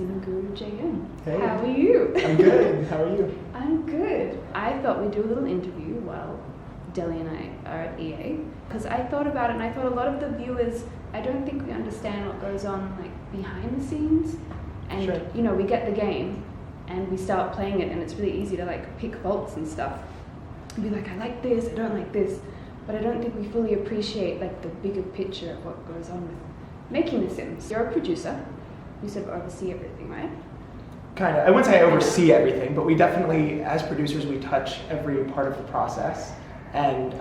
Simaguru JM. Hey. How are you? I'm good. How are you? I'm good. I thought we'd do a little interview while Deli and I are at EA, because I thought about it and I thought a lot of the viewers, I don't think we understand what goes on like behind the scenes. And Sure. you know, we get the game and we start playing it and it's really easy to like pick faults and stuff. And be like, I like this, I don't like this. But I don't think we fully appreciate like the bigger picture of what goes on with making The Sims. You're a producer. You sort of oversee everything, right? Kind of. I wouldn't say I oversee everything, but we definitely, as producers, we touch every part of the process. And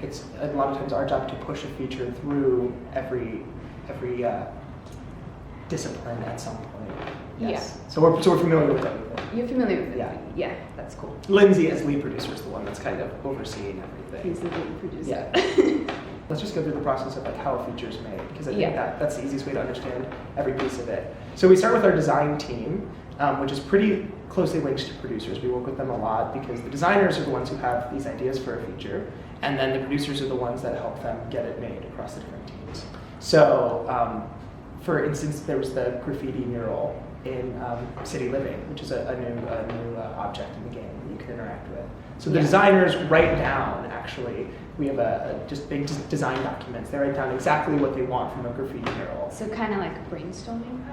it's a lot of times our job to push a feature through every discipline at some point. Yes. Yeah. So we're familiar with everything. You're familiar with it? Yeah. Yeah, that's cool. Lindsay, as lead producer, is the one that's kind of overseeing everything. He's the lead producer. Yeah. Let's just go through the process of like how a feature is made, because I think Yeah. that's the easiest way to understand every piece of it. So we start with our design team, which is pretty closely linked to producers. We work with them a lot because the designers are the ones who have these ideas for a feature, and then the producers are the ones that help them get it made across the different teams. So, for instance, there was the graffiti mural in City Living, which is a new object in the game that you can interact with. So the designers write down, actually, we have just big design documents. They write down exactly what they want from a graffiti mural. So kind of like brainstorming?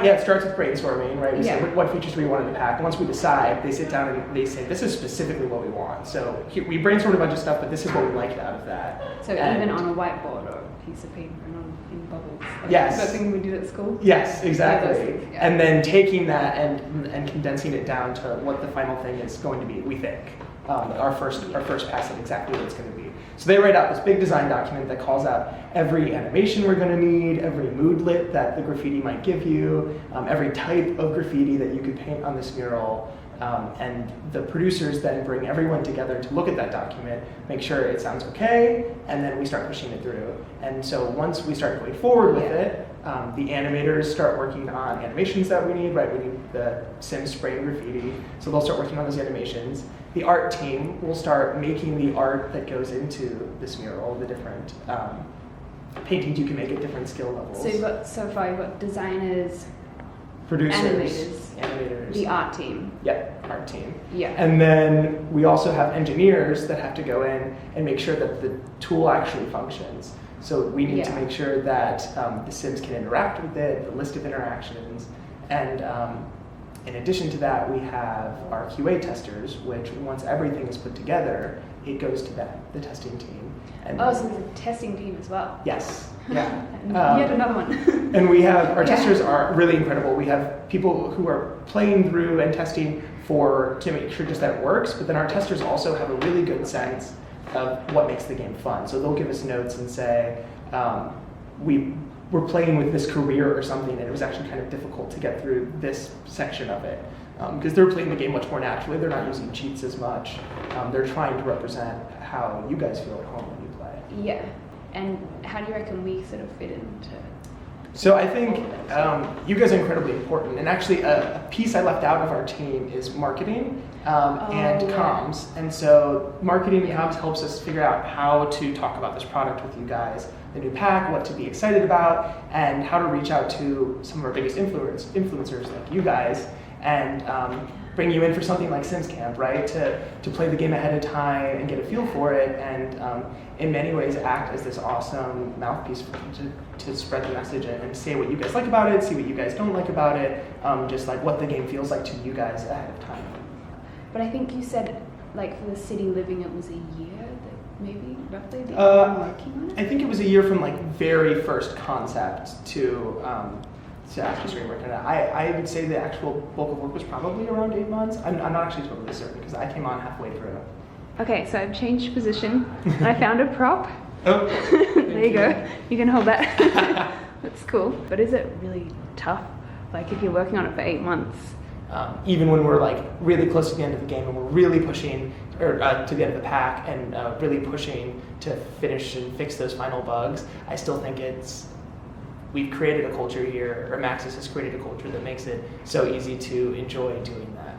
It starts with brainstorming, right? We say, Yeah. what features do we want in the pack? And once we decide, they sit down and they say, this is specifically what we want. So we brainstormed a bunch of stuff, but this is what we liked out of that. So And- even on a whiteboard or a piece of paper and in bubbles? Like Yes. That thing we did at school? Yes, exactly. Yeah, those things, yeah. And then taking that and condensing it down to what the final thing is going to be, we think. Our first pass at exactly what it's going to be. So they write out this big design document that calls out every animation we're going to need, every moodlet that the graffiti might give you, every type of graffiti that you could paint on this mural. And the producers then bring everyone together to look at that document, make sure it sounds okay, and then we start pushing it through. And so once we start going forward with it, the animators start working on animations that we need, right? We need the Sims spraying graffiti, so they'll start working on those animations. The art team will start making the art that goes into this mural, the different paintings you can make at different skill levels. So far you've got designers, Producers, animators, animators. the art team. Yep, art team. Yeah. And then we also have engineers that have to go in and make sure that the tool actually functions. So we need to make sure that the Sims can interact with it, the list of interactions, and in addition to that, we have our QA testers, which once everything is put together, it goes to them, the testing team. And So there's a testing team as well. yes, yeah. And yet another one. And we have, our testers are really incredible. We have people who are playing through and testing to make sure just that it works, but then our testers also have a really good sense of what makes the game fun. So they'll give us notes and say, we're playing with this career or something, and it was actually kind of difficult to get through this section of it. Because they're playing the game much more naturally. They're not using cheats as much. They're trying to represent how you guys feel at home when you play. Yeah. And how do you reckon we sort of fit into? So I think you guys are incredibly important. And actually a piece I left out of our team is marketing and comms. And so marketing and comms helps us figure out how to talk about this product with you guys, the new pack, what to be excited about, and how to reach out to some of our biggest influencers like you guys, and bring you in for something like Sims Camp, right? To play the game ahead of time and get a feel for it, and in many ways act as this awesome mouthpiece to spread the message and say what you guys like about it, see what you guys don't like about it, just like what the game feels like to you guys ahead of time. But I think you said, like, for the City Living, it was a year that maybe roughly that you were working on it? I think it was a year from like very first concept to actually starting working on it. I would say the actual bulk of work was probably around 8 months. I'm not actually totally certain because I came on halfway through. Okay, so I've changed position and I found a prop. Oh, There you go. You can hold that. That's cool. But is it really tough? Like if you're working on it for 8 months? Even when we're like really close to the end of the game and we're really pushing, or to the end of the pack and really pushing to finish and fix those final bugs, I still think we've created a culture here, or Maxis has created a culture that makes it so easy to enjoy doing that.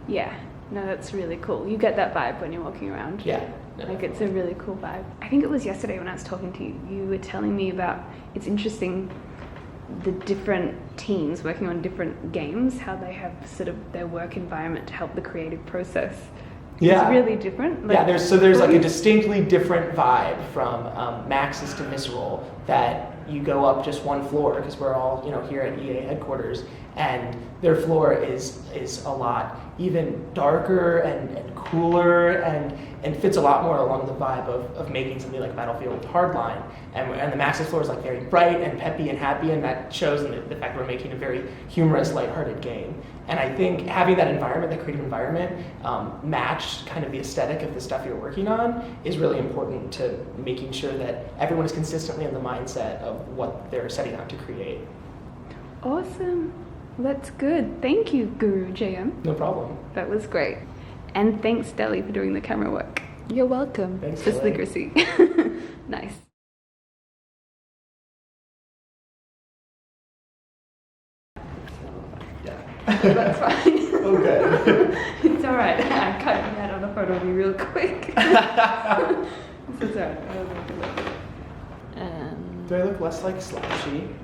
Yeah. No, that's really cool. You get that vibe when you're walking around. Yeah. Like it's a really cool vibe. I think it was yesterday when I was talking to you, you were telling me about, it's interesting the different teams working on different games, how they have sort of their work environment to help the creative process. Yeah. It's really different. Yeah, there's like a distinctly different vibe from Maxis to Visceral, that you go up just one floor, because we're all, you know, here at EA headquarters, and their floor is a lot even darker and cooler and fits a lot more along the vibe of making something like Battlefield Hardline. And the Maxis floor is like very bright and peppy and happy, and that shows in the fact we're making a very humorous, lighthearted game. And I think having that environment, that creative environment, match kind of the aesthetic of the stuff you're working on is really important to making sure that everyone is consistently in the mindset of what they're setting out to create. Awesome. Well, that's good. Thank you, Guru JM. No problem. That was great. And thanks, Deli, for doing the camera work. You're welcome. Thanks, for Deli. Slickersy. Nice. Yeah. That's fine. Okay. It's alright. I'm cutting that on a photo of you real quick. This is alright. Do I look less like Slashy?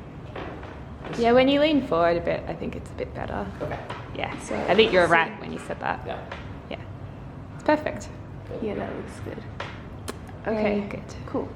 Yeah, when you lean forward a bit, I think it's a bit better. Okay. Yeah, so I think you're right when you said that. Yeah. Yeah. It's perfect. Yeah, that looks good. Okay, Very good. Cool.